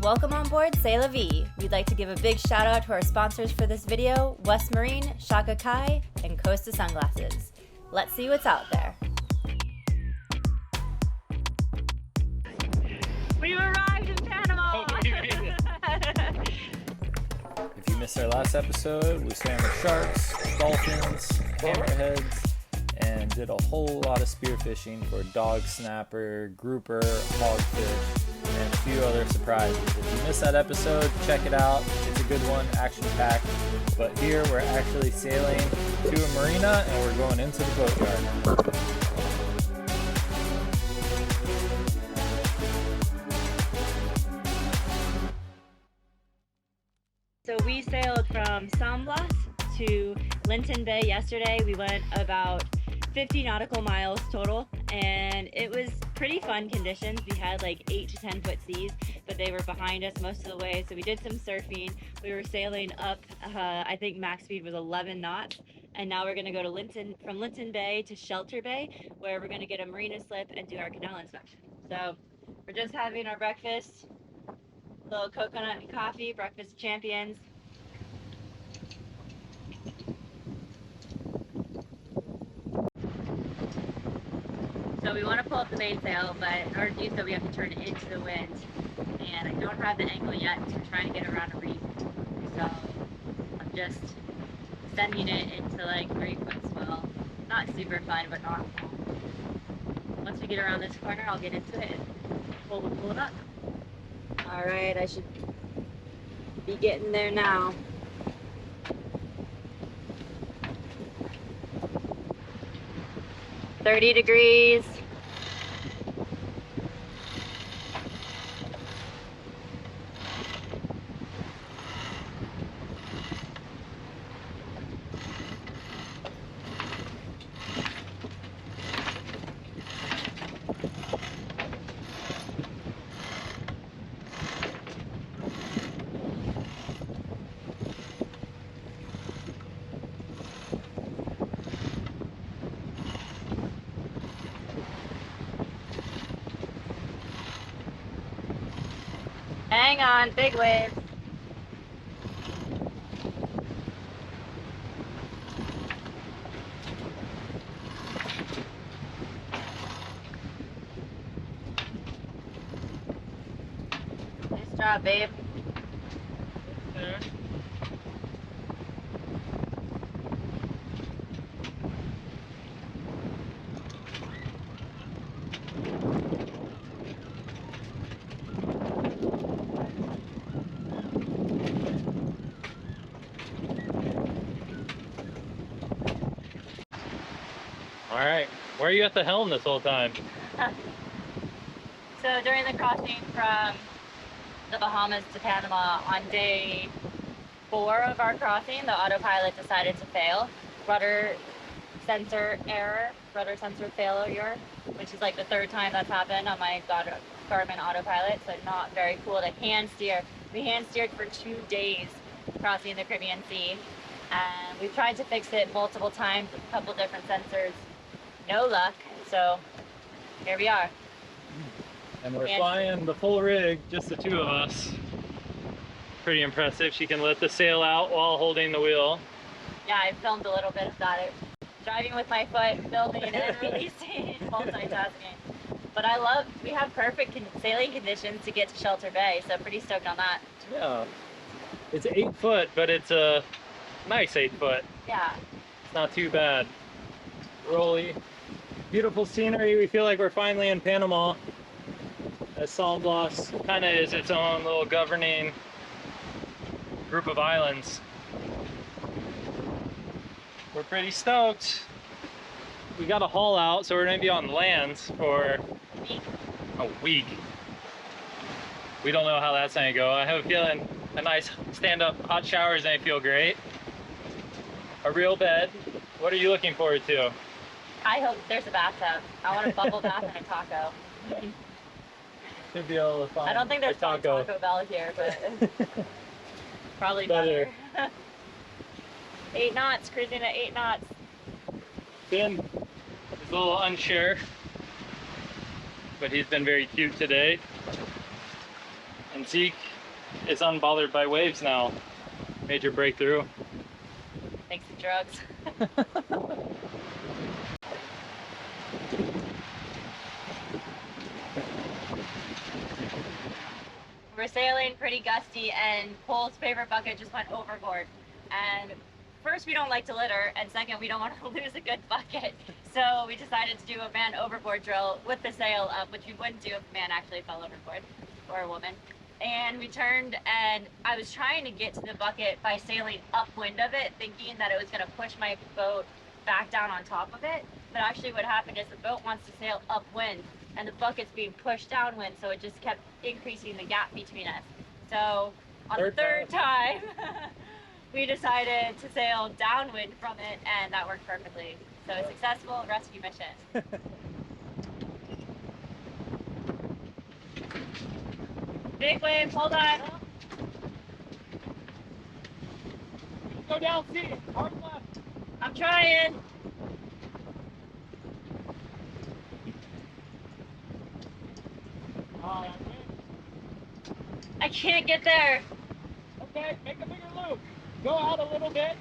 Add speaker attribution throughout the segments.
Speaker 1: Welcome on board Sail La Vie. We'd like to give a big shout out to our sponsors for this video, West Marine, Shaka Kai, and Costa Sunglasses. Let's see what's out there.
Speaker 2: We arrived in Panama!
Speaker 3: Oh, we made it. If you missed our last episode, we swam with sharks, dolphins, hammerheads, and did a whole lot of spearfishing for dog snapper, grouper, hogfish, and a few other surprises. If you missed that episode, check it out. It's a good one, action-packed. But here we're actually sailing to a marina and we're going into the boatyard.
Speaker 2: So we sailed from San Blas to Linton Bay yesterday. We went about 50 nautical miles total, and it was pretty fun conditions. We had like 8 to 10 foot seas, but they were behind us most of the way. So we did some surfing. We were sailing up, I think max speed was 11 knots. And now we're gonna go to from Linton Bay to Shelter Bay, where we're gonna get a marina slip and do our canal inspection. So we're just having our breakfast, little coconut and coffee, breakfast of champions. So we want to pull up the mainsail, but in order to do so, we have to turn it into the wind. And I don't have the angle yet, so we're trying to get around a reef. So I'm just sending it into like 3-foot swell. Not super fun, but not fun. Once we get around this corner, I'll get into it and pull it up. All right, I should be getting there now. "30 degrees. Hang on, big waves. Nice job, babe.
Speaker 3: There. All right, where are you at the helm this whole time?
Speaker 2: So during the crossing from the Bahamas to Panama, on day 4 of our crossing, the autopilot decided to fail. Rudder sensor error, rudder sensor failure, which is like the 3rd time that's happened on my Garmin autopilot, so not very cool to hand steer. We hand steered for 2 days crossing the Caribbean Sea, and we've tried to fix it multiple times with a couple different sensors. No luck, so here we are.
Speaker 3: And we're flying the full rig, just the 2 of us. Pretty impressive. She can let the sail out while holding the wheel.
Speaker 2: Yeah, I filmed a little bit of that. Driving with my foot, filming and releasing, multitasking. But we have perfect sailing conditions to get to Shelter Bay, so pretty stoked on that.
Speaker 3: Yeah, it's 8 foot, but it's a nice 8 foot.
Speaker 2: Yeah.
Speaker 3: It's not too bad. Rolly. Beautiful scenery. We feel like we're finally in Panama. As San Blas kind of is its own little governing group of islands. We're pretty stoked. We got a haul out, so we're going to be on land for a week. We don't know how that's going to go. I have a feeling a nice stand-up hot shower is going to feel great. A real bed. What are you looking forward to?
Speaker 2: I hope there's a bathtub. I want a bubble bath and a taco.
Speaker 3: Should be able to find
Speaker 2: I don't think there's Taco Bell here, but probably better. 8 knots, cruising at 8 knots.
Speaker 3: Finn is a little unsure, but he's been very cute today. And Zeke is unbothered by waves now. Major breakthrough.
Speaker 2: Thanks to drugs. We're sailing pretty gusty, and Cole's favorite bucket just went overboard. And first, we don't like to litter, and second, we don't want to lose a good bucket. So we decided to do a man overboard drill with the sail up, which we wouldn't do if a man actually fell overboard, or a woman. And we turned, and I was trying to get to the bucket by sailing upwind of it, thinking that it was going to push my boat back down on top of it. But actually what happened is the boat wants to sail upwind, and the bucket's being pushed downwind, so it just kept increasing the gap between us. So on the third time, we decided to sail downwind from it, and that worked perfectly. So a successful rescue mission. Big wave, hold on.
Speaker 3: Go down, see. Hard left.
Speaker 2: I'm trying. I can't get there.
Speaker 3: Okay, make a bigger loop. Go out a little bit.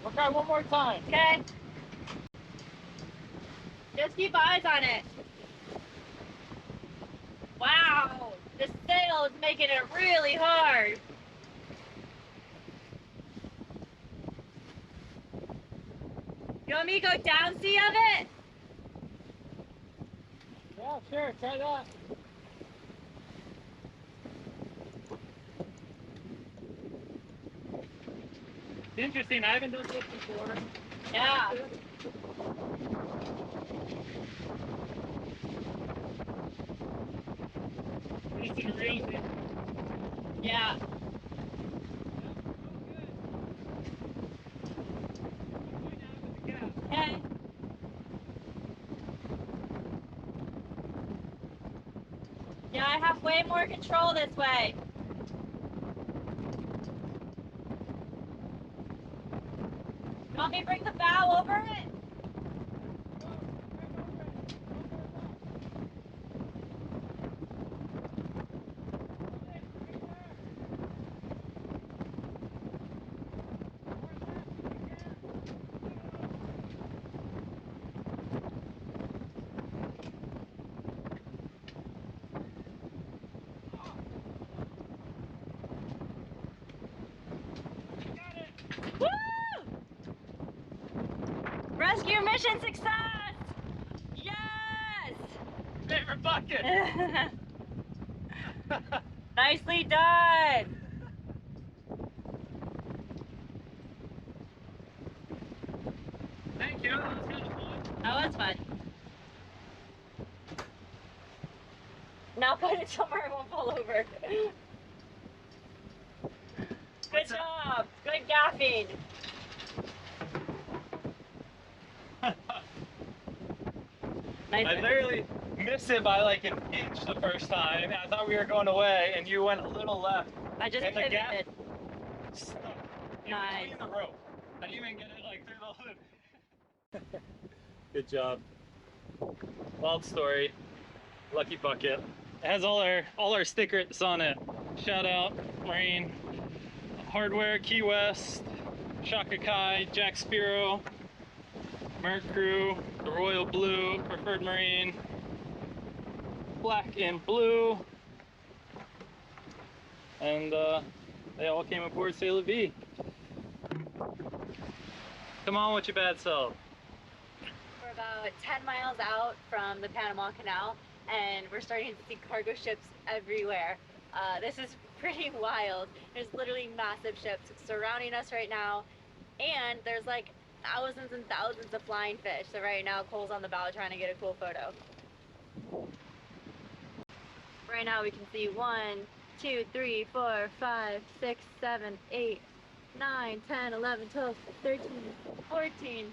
Speaker 3: We'll try one more time.
Speaker 2: Okay. Just keep eyes on it. Wow, the sail is making it really hard. You want me to go down sea of it?
Speaker 3: Yeah, sure, try that. Interesting, I haven't done this before.
Speaker 2: Yeah. Yeah. Okay. Yeah, I have way more control this way. You want me to bring the bow over it? Woo! Rescue mission success! Yes!
Speaker 3: Favorite bucket!
Speaker 2: Nicely done!
Speaker 3: Thank you, that was kind of fun.
Speaker 2: That was fun. Now put it somewhere it won't fall over. Good job! Good gaffing! Nice.
Speaker 3: I literally missed it by like an inch the first time. I thought we were going away, and you went a little left.
Speaker 2: I just
Speaker 3: And the gap
Speaker 2: pivoted.
Speaker 3: stuck.
Speaker 2: Nice.
Speaker 3: In the rope. I didn't even get it like through the loop. Good job. Wild story. Lucky bucket. It has all our stickers on it. Shout out Marine Hardware, Key West, Shaka Kai, Jack Spiro, Merc Crew, the Royal Blue, Preferred Marine, Black and Blue, and they all came aboard Sail La Vie. Come on with your bad self.
Speaker 2: We're about 10 miles out from the Panama Canal, and we're starting to see cargo ships everywhere. This is pretty wild. There's literally massive ships surrounding us right now, and there's like thousands and thousands of flying fish. So right now Cole's on the bow trying to get a cool photo. Right now we can see 1, 2, 3, 4, 5, 6, 7, 8, 9, 10, 11, 12, 13, 14.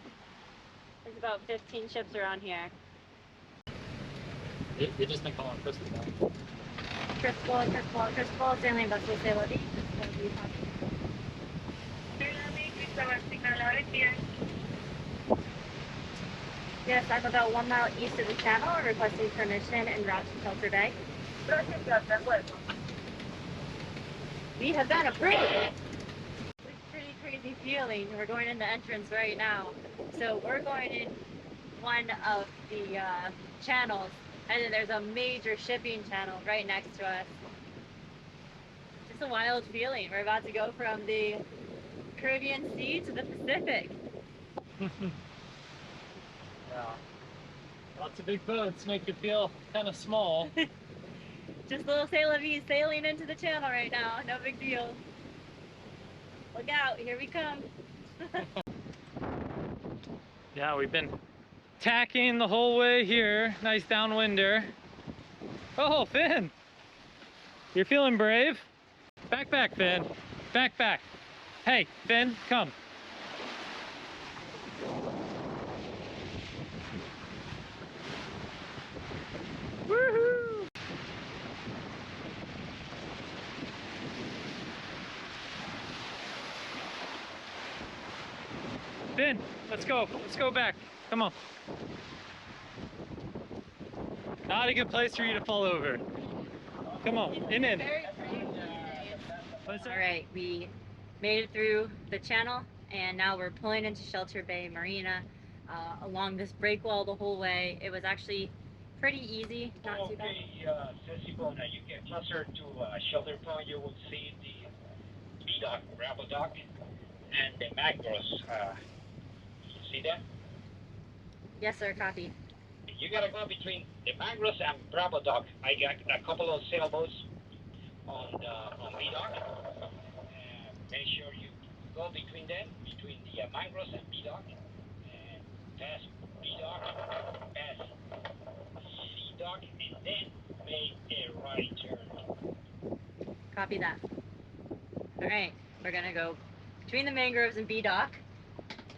Speaker 2: There's about 15 ships around here.
Speaker 3: You just been calling Crystal now.
Speaker 2: Crystal, sailing vessel Sail La Vie. Yes, I'm about 1 mile east of the channel, requesting permission en route to Shelter Bay. We have been approved. It's a pretty crazy feeling. We're going in the entrance right now. So we're going in one of the channels, and then there's a major shipping channel right next to us. Just a wild feeling. We're about to go from the Caribbean Sea to the Pacific.
Speaker 3: Yeah. Lots of big boats make you feel kind of small.
Speaker 2: Just little Sail La Vie sailing into the channel right now. No big deal. Look out, here we come.
Speaker 3: Yeah, we've been tacking the whole way here. Nice downwinder. Oh, Finn! You're feeling brave? Back, Finn. Back. Hey, Finn, come. Woohoo! Finn, let's go back. Come on. Not a good place for you to fall over. Come on, in.
Speaker 2: Alright, we made it through the channel, and now we're pulling into Shelter Bay Marina along this breakwall the whole way. It was actually pretty easy, not too bad.
Speaker 4: When you get closer to Shelter Point, you will see the B-Dock, Gravel Dock, and the mangroves. See that?
Speaker 2: Yes, sir, copy.
Speaker 4: You gotta go between the mangroves and Bravo Dock. I got a couple of sailboats on B-Dock. Make sure you go between them, between the mangroves and B-Dock, and pass B-Dock, pass C-Dock, and then make a right turn.
Speaker 2: Copy that. Alright, we're gonna go between the mangroves and B-Dock,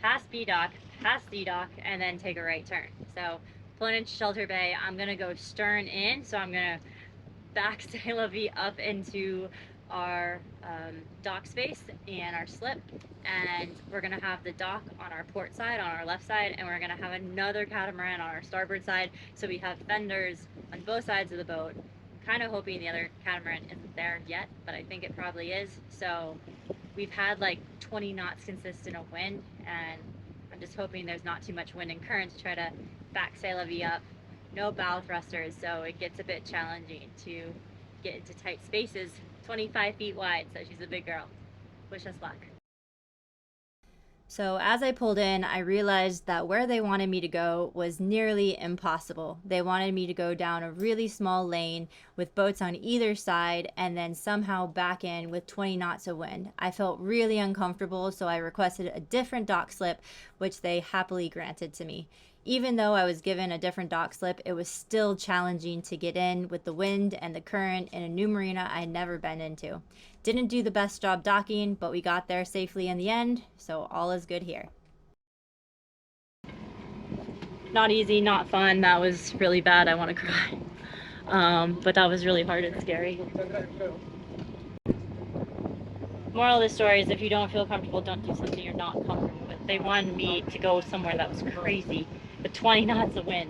Speaker 2: past B-Dock, past C-Dock, and then take a right turn. So, pulling into Shelter Bay, I'm gonna go stern in, so I'm gonna back Sail La Vie up into our dock space and our slip, and we're gonna have the dock on our port side, on our left side, and we're gonna have another catamaran on our starboard side, so we have fenders on both sides of the boat. I'm kind of hoping the other catamaran isn't there yet, but I think it probably is. So we've had like 20 knots consistent of wind, and I'm just hoping there's not too much wind and current to try to back Sail La Vie up. No bow thrusters, so it gets a bit challenging to get into tight spaces. 25 feet wide, so she's a big girl. Wish us luck.
Speaker 1: So as I pulled in, I realized that where they wanted me to go was nearly impossible. They wanted me to go down a really small lane with boats on either side and then somehow back in with 20 knots of wind. I felt really uncomfortable, so I requested a different dock slip, which they happily granted to me. Even though I was given a different dock slip, it was still challenging to get in with the wind and the current in a new marina I'd never been into. Didn't do the best job docking, but we got there safely in the end, so all is good here.
Speaker 2: Not easy, not fun. That was really bad. I want to cry. But that was really hard and scary. Moral of the story is if you don't feel comfortable, don't do something you're not comfortable with. They wanted me to go somewhere that was crazy with 20 knots of wind.